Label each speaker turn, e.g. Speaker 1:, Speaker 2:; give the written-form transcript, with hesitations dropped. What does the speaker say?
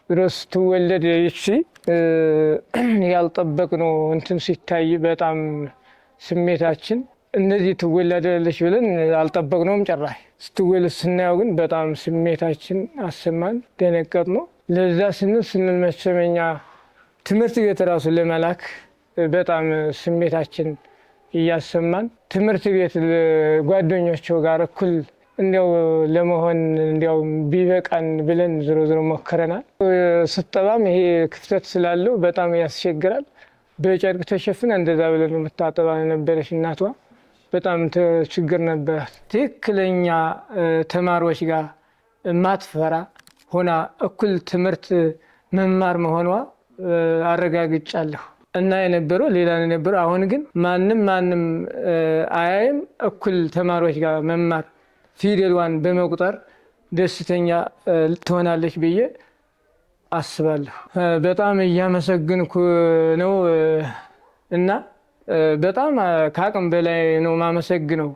Speaker 1: ድረስ ትወለድ እሺ ያልጠበቅነው እንትን ሲታይ በጣም ስሜታችን እንደዚህ ትወለዳለች ብለን አልጠበቅነውም። ጭራሽ ስትወለድ ስናየው ግን በጣም ስሜታችን አሰማን፣ ደነገጥ ነው። ለዛ ስንል መሰለኝ ትምህርት ቤት ራሱ ለመላክ በጣም ስሜታችን እያሰማን ትምህርት ቤት ጓደኞቸው ጋር እኩል እንዲያው ለመሆን እንዲያው ቢበቃን ብለን ዝሮ ሞክረናል። ስትጠባም ይሄ ክፍተት ስላለው በጣም ያስቸግራል። በጨርቅ ተሸፍና እንደዛ ብለን የምታጠባ ነበረች እናቷ። በጣም ችግር ነበር። ትክክለኛ ተማሪዎች ጋር ማትፈራ ሆና እኩል ትምህርት መማር መሆኗ አረጋግጫለሁ። እና የነበረው ሌላ ነው የነበረው። አሁን ግን ማንም አያይም። እኩል ተማሪዎች ጋር መማር ፊደልዋን በመቁጠር ደስተኛ ትሆናለች ብዬ አስባለሁ። በጣም እያመሰግንኩ ነው እና በጣም ከአቅም በላይ ነው ማመሰግነው።